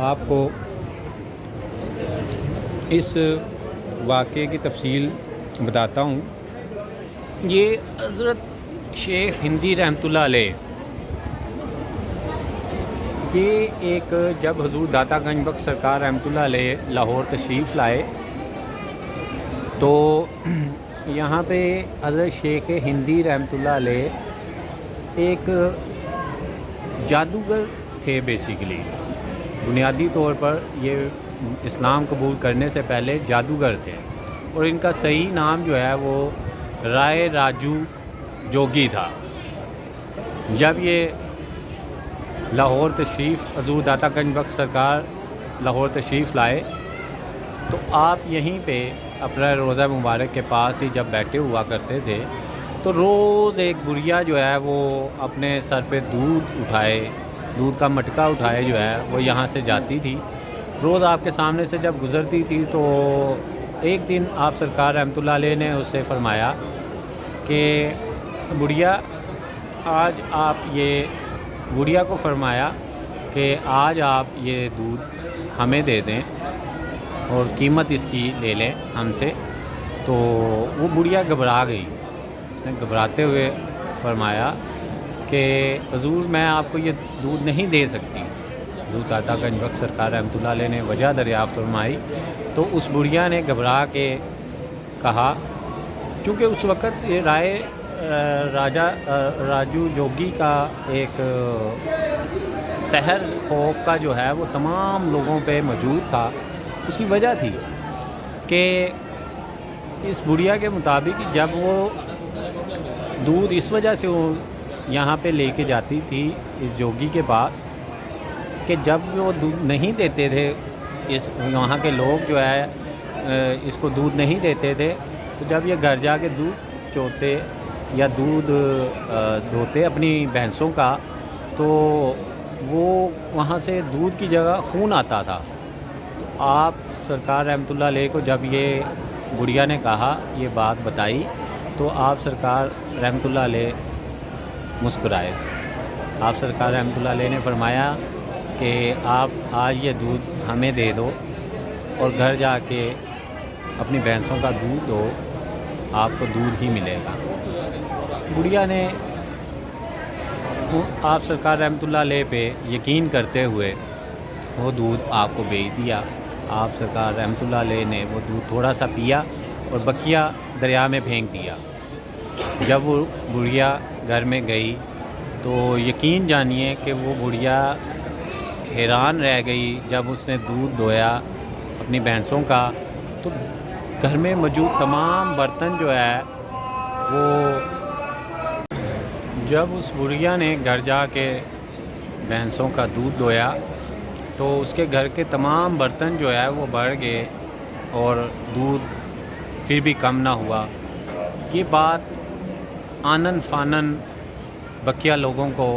آپ کو اس واقعے کی تفصیل بتاتا ہوں۔ یہ حضرت شیخ ہندی رحمۃ اللہ علیہ، یہ ایک جب حضور داتا گنج بخش سرکار رحمۃ اللہ علیہ لاہور تشریف لائے تو یہاں پہ حضرت شیخ ہندی رحمۃ اللہ علیہ ایک جادوگر تھے۔ بیسیکلی بنیادی طور پر یہ اسلام قبول کرنے سے پہلے جادوگر تھے، اور ان کا صحیح نام جو ہے وہ رائے راجو جوگی تھا۔ جب یہ لاہور تشریف حضور داتا گنج بخش سرکار لاہور تشریف لائے تو آپ یہیں پہ اپنا روزہ مبارک کے پاس ہی جب بیٹھے ہوا کرتے تھے تو روز ایک بڑھیا جو ہے وہ اپنے سر پہ دودھ کا مٹکا اٹھائے جو ہے وہ یہاں سے جاتی تھی۔ روز آپ کے سامنے سے جب گزرتی تھی تو ایک دن آپ سرکار رحمۃ اللہ علیہ نے اس سے فرمایا کہ بڑھیا کو فرمایا کہ آج آپ یہ دودھ ہمیں دے دیں اور قیمت اس کی لے لیں ہم سے۔ تو وہ بڑھیا گھبرا گئی، اس نے گھبراتے ہوئے فرمایا کہ حضور میں آپ کو یہ دودھ نہیں دے سکتی۔ حضور داتا گنج بخش سرکار رحمۃ اللہ علیہ نے وجہ دریافت فرمائی تو اس بڑھیا نے گھبرا کے کہا، چونکہ اس وقت یہ راجو جوگی کا ایک سحر خوف کا جو ہے وہ تمام لوگوں پہ موجود تھا۔ اس کی وجہ تھی کہ اس بڑھیا کے مطابق جب وہ دودھ اس وجہ سے وہ یہاں پہ لے کے جاتی تھی اس جوگی کے پاس کہ جب وہ دودھ نہیں دیتے تھے، اس وہاں کے لوگ جو ہے اس کو دودھ نہیں دیتے تھے، تو جب یہ گھر جا کے دودھ چوتے یا دودھ دھوتے اپنی بھینسوں کا تو وہ وہاں سے دودھ کی جگہ خون آتا تھا۔ تو آپ سرکار رحمۃ اللہ علیہ کو جب یہ بڑھیا نے کہا، یہ بات بتائی، تو آپ سرکار رحمۃ اللہ علیہ مسکرائے۔ آپ سرکار رحمۃ اللہ علیہ نے فرمایا کہ آپ آج یہ دودھ ہمیں دے دو اور گھر جا کے اپنی بھینسوں کا دودھ دو، آپ کو دودھ ہی ملے گا۔ بڑھیا نے آپ سرکار رحمۃ اللہ علیہ پہ یقین کرتے ہوئے وہ دودھ آپ کو بیچ دیا۔ آپ سرکار رحمۃ اللہ علیہ نے وہ دودھ تھوڑا سا پیا اور بقیہ دریا میں پھینک دیا۔ جب وہ بڑھیا گھر میں گئی تو یقین جانیے کہ وہ بڑھیا حیران رہ گئی۔ جب اس نے دودھ دھویا اپنی بھینسوں کا تو گھر میں موجود تمام برتن جو ہے وہ، جب اس بڑھیا نے گھر جا کے بھینسوں کا دودھ دھویا تو اس کے گھر کے تمام برتن جو ہے وہ بڑھ گئے اور دودھ پھر بھی کم نہ ہوا۔ یہ بات آنن فانن بقیہ لوگوں کو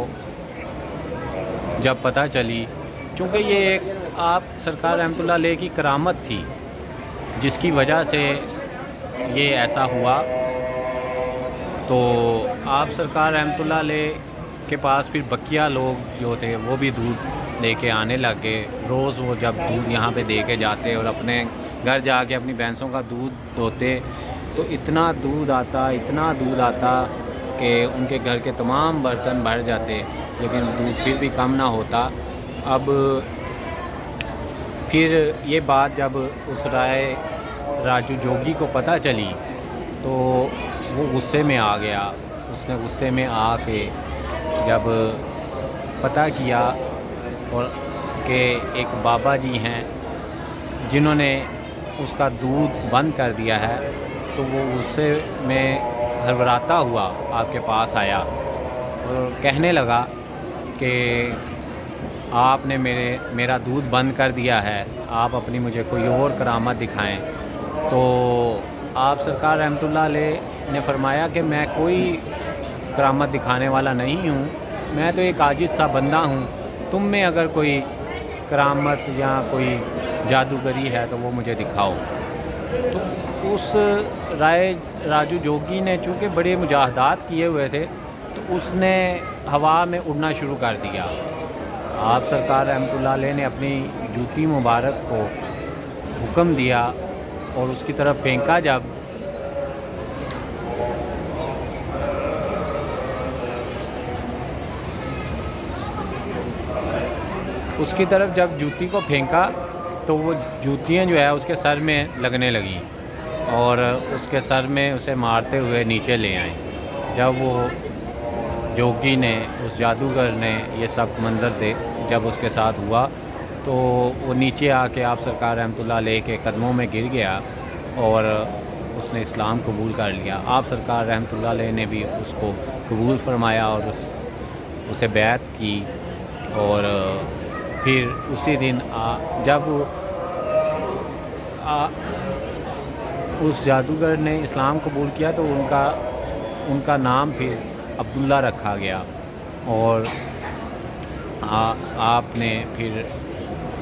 جب پتہ چلی، چونکہ یہ ایک آپ سرکار رحمۃ اللہ علیہ کی کرامت تھی جس کی وجہ سے یہ ایسا ہوا، تو آپ سرکار رحمۃ اللہ علیہ کے پاس پھر بقیہ لوگ جو تھے وہ بھی دودھ لے کے آنے لگ گئے۔ روز وہ جب دودھ یہاں پہ دے کے جاتے اور اپنے گھر جا کے اپنی بھینسوں کا دودھ دھوتے تو اتنا دودھ آتا کہ ان کے گھر کے تمام برتن بھر جاتے، لیکن دودھ پھر بھی کم نہ ہوتا۔ اب پھر یہ بات جب اس رائے راجو جوگی کو پتہ چلی تو وہ غصے میں آ گیا۔ اس نے غصے میں آ کے جب پتہ کیا اور کہ ایک بابا جی ہیں جنہوں نے اس کا دودھ بند کر دیا ہے، تو وہ اس سے میں ہربراتا ہوا آپ کے پاس آیا اور کہنے لگا کہ آپ نے میرا دودھ بند کر دیا ہے، آپ اپنی مجھے کوئی اور کرامت دکھائیں۔ تو آپ سرکار رحمۃ اللہ علیہ نے فرمایا کہ میں کوئی کرامت دکھانے والا نہیں ہوں، میں تو ایک عاجز سا بندہ ہوں، تم میں اگر کوئی کرامت یا کوئی جادوگری ہے تو وہ مجھے دکھاؤ۔ تو اس راجو جوگی نے چونکہ بڑے مجاہدات کیے ہوئے تھے تو اس نے ہوا میں اڑنا شروع کر دیا۔ آپ سرکار رحمۃ اللہ علیہ نے اپنی جوتی مبارک کو حکم دیا اور اس کی طرف پھینکا، جب اس کی طرف جوتی کو پھینکا تو وہ جوتیاں جو ہے اس کے سر میں لگنے لگیں اور اس کے سر میں اسے مارتے ہوئے نیچے لے آئیں۔ جب وہ جوگی نے، اس جادوگر نے یہ سب منظر جب اس کے ساتھ ہوا تو وہ نیچے آ کے آپ سرکار رحمۃ اللہ علیہ کے قدموں میں گر گیا اور اس نے اسلام قبول کر لیا۔ آپ سرکار رحمۃ اللہ علیہ نے بھی اس کو قبول فرمایا اور اسے بیعت کی، اور پھر اسی دن جب اس جادوگر نے اسلام قبول کیا تو ان کا نام پھر عبداللہ رکھا گیا، اور آپ نے پھر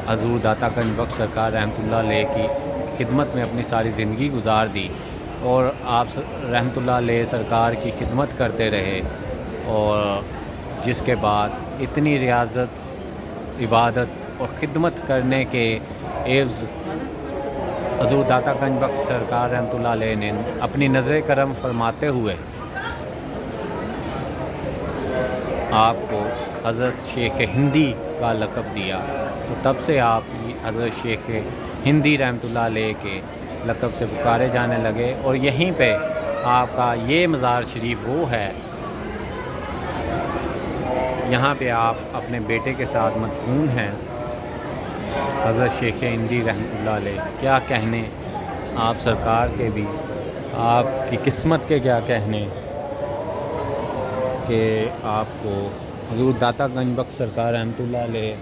حضور داتا گنج بخش سرکار رحمۃ اللہ علیہ کی خدمت میں اپنی ساری زندگی گزار دی، اور آپ رحمۃ اللہ علیہ سرکار کی خدمت کرتے رہے، اور جس کے بعد اتنی ریاضت، عبادت اور خدمت کرنے کے عوض حضور داتا گنج بخش سرکار رحمۃ اللہ علیہ نے اپنی نظر کرم فرماتے ہوئے آپ کو حضرت شیخ ہندی کا لقب دیا۔ تو تب سے آپ حضرت شیخ ہندی رحمۃ اللہ علیہ کے لقب سے پکارے جانے لگے، اور یہیں پہ آپ کا یہ مزار شریف وہ ہے، یہاں پہ آپ اپنے بیٹے کے ساتھ مدفون ہیں، حضرت شیخ ہندی رحمۃ اللہ علیہ۔ کیا کہنے آپ سرکار کے بھی، آپ کی قسمت کے کیا کہنے کہ آپ کو حضور داتا گنج بخش سرکار رحمۃ اللہ علیہ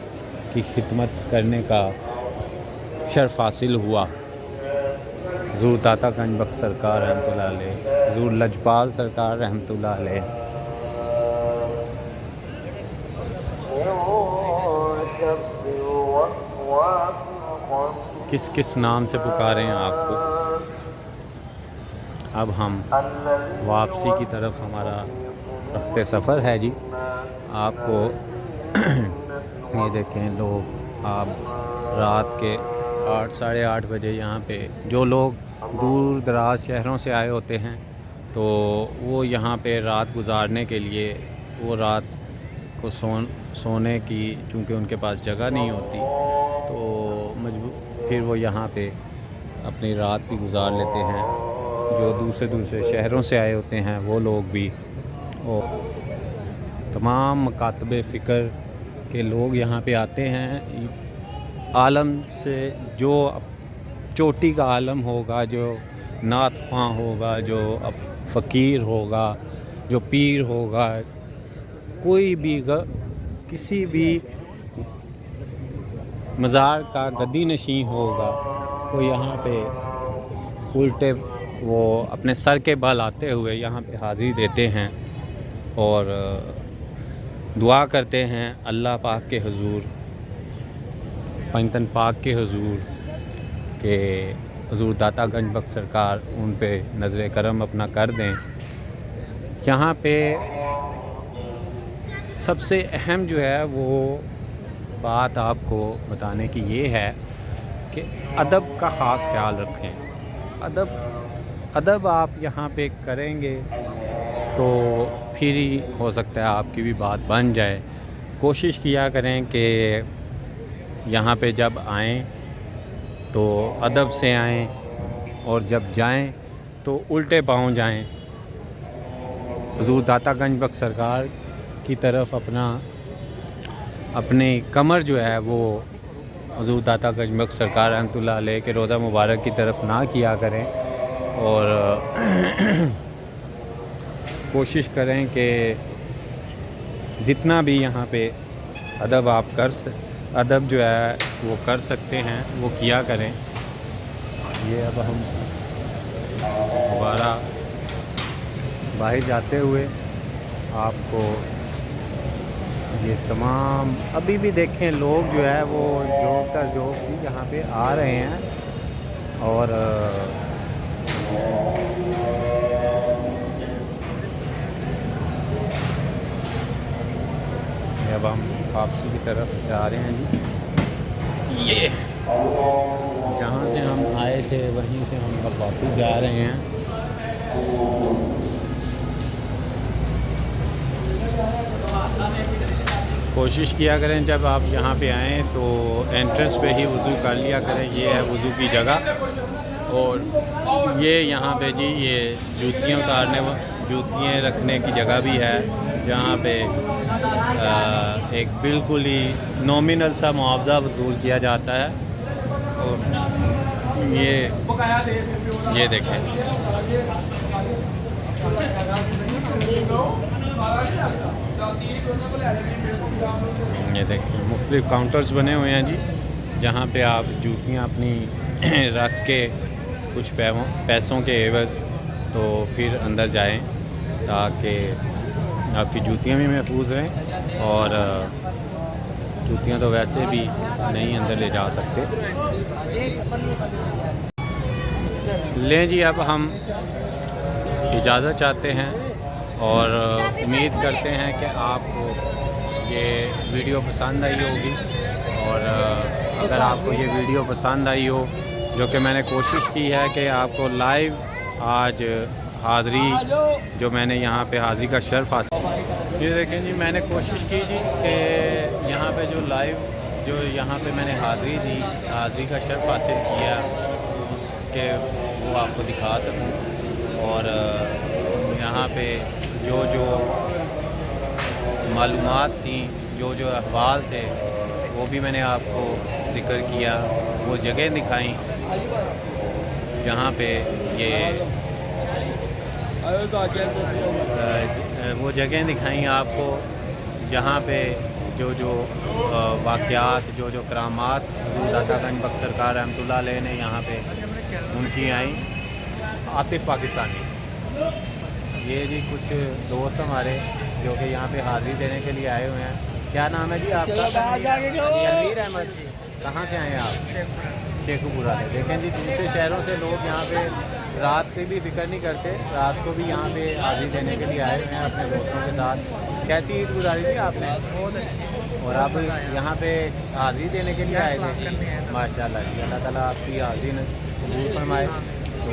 کی خدمت کرنے کا شرف حاصل ہوا۔ حضور داتا گنج بخش سرکار رحمۃ اللہ علیہ، حضور لجپال سرکار رحمۃ اللہ علیہ۔ کس نام سے پکاریں آپ کو؟ اب ہم واپسی کی طرف ہمارا رخت سفر ہے جی۔ آپ کو یہ دیکھیں لوگ، آپ رات کے 8 ساڑھے 8 بجے یہاں پہ جو لوگ دور دراز شہروں سے آئے ہوتے ہیں تو وہ یہاں پہ رات گزارنے کے لیے، وہ رات کو سونے کی چونکہ ان کے پاس جگہ نہیں ہوتی تو پھر وہ یہاں پہ اپنی رات بھی گزار لیتے ہیں۔ جو دوسرے شہروں سے آئے ہوتے ہیں وہ لوگ بھی، اور تمام مکاتب فکر کے لوگ یہاں پہ آتے ہیں۔ عالم سے جو چوٹی کا عالم ہوگا، جو نعت خواں ہوگا، جو فقیر ہوگا، جو پیر ہوگا، کوئی بھی کسی بھی مزار کا گدی نشین ہوگا، وہ یہاں پہ الٹے وہ اپنے سر کے بل آتے ہوئے یہاں پہ حاضری دیتے ہیں اور دعا کرتے ہیں اللہ پاک کے حضور، پنجتن پاک کے حضور کہ حضور داتا گنج بخش سرکار ان پہ نظر کرم اپنا کر دیں۔ یہاں پہ سب سے اہم جو ہے وہ بات آپ کو بتانے کی یہ ہے کہ ادب کا خاص خیال رکھیں۔ ادب آپ یہاں پہ کریں گے تو پھر ہی ہو سکتا ہے آپ کی بھی بات بن جائے۔ کوشش کیا کریں کہ یہاں پہ جب آئیں تو ادب سے آئیں، اور جب جائیں تو الٹے پاؤں جائیں۔ حضور داتا گنج بخش سرکار کی طرف اپنی کمر جو ہے وہ حضور داتا گنج بخش سرکار رحمتہ علیہ کے روضہ مبارک کی طرف نہ کیا کریں اور کوشش کریں کہ جتنا بھی یہاں پہ ادب آپ ادب جو ہے وہ کر سکتے ہیں وہ کیا کریں. یہ اب ہم دوبارہ باہر جاتے ہوئے آپ کو یہ تمام ابھی بھی دیکھیں لوگ جو ہے وہ جوک در جوک بھی یہاں پہ آ رہے ہیں اور اب ہم واپسی کی طرف جا رہے ہیں جی. یہ جہاں سے ہم آئے تھے وہیں سے ہم اب واپس جا رہے ہیں. کوشش کیا کریں جب آپ یہاں پہ آئیں تو انٹرنس پہ ہی وضو کر لیا کریں. یہ ہے وضو کی جگہ اور یہ یہاں پہ جی یہ جوتیاں رکھنے کی جگہ بھی ہے جہاں پہ ایک بالکل ہی نومینل سا معاوضہ وصول کیا جاتا ہے. اور یہ دیکھیں مختلف کاؤنٹرز بنے ہوئے ہیں جی جہاں پہ آپ جوتیاں اپنی رکھ کے کچھ پیسوں کے عوض تو پھر اندر جائیں تاکہ آپ کی جوتیاں بھی محفوظ رہیں اور جوتیاں تو ویسے بھی نہیں اندر لے جا سکتے. لیں جی اب ہم اجازت چاہتے ہیں اور امید کرتے ہیں کہ آپ کو یہ ویڈیو پسند آئی ہوگی اور اگر آپ کو یہ ویڈیو پسند آئی ہو جو کہ میں نے کوشش کی ہے کہ آپ کو لائیو آج حاضری جو میں نے یہاں پہ حاضری کا شرف حاصل یہ دیکھیں جی میں نے کوشش کی جی کہ یہاں پہ جو لائیو جو یہاں پہ میں نے حاضری دی حاضری کا شرف حاصل کیا اس کے وہ آپ کو دکھا سکوں اور یہاں پہ جو معلومات تھیں جو احوال تھے وہ بھی میں نے آپ کو ذکر کیا. وہ جگہ دکھائیں جہاں پہ وہ جگہیں دکھائیں آپ کو جہاں پہ جو واقعات جو کرامات حضور داتا گنج بخش سرکار رحمتہ علیہ نے یہاں پہ ان کی آئیں. عاطف پاکستانی یہ جی کچھ دوست ہمارے جو کہ یہاں پہ حاضری دینے کے لیے آئے ہوئے ہیں. کیا نام ہے جی آپ کا؟ علویر احمد. کہاں سے آئے ہیں آپ؟ شیخو پورہ سے. دیکھیں جی دوسرے شہروں سے لوگ یہاں پہ رات کی بھی فکر نہیں کرتے رات کو بھی یہاں پہ حاضری دینے کے لیے آئے ہوئے ہیں اپنے دوستوں کے ساتھ. کیسی عید گزاری تھی آپ نے؟ بہت اچھی. اور آپ یہاں پہ حاضری دینے کے لیے آئے تھے؟ ماشاء اللہ جی اللہ تعالیٰ آپ کی حاضری قبول فرمائے تو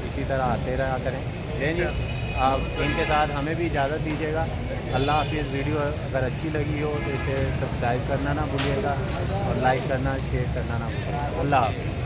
اسی طرح آتے رہا کریں. لیں جی آپ ان کے ساتھ ہمیں بھی اجازت دیجیے گا. اللہ حافظ. ویڈیو اگر اچھی لگی ہو تو اسے سبسکرائب کرنا نہ بھولیے گا اور لائک کرنا شیئر کرنا نہ بھولیے گا. اللہ حافظ.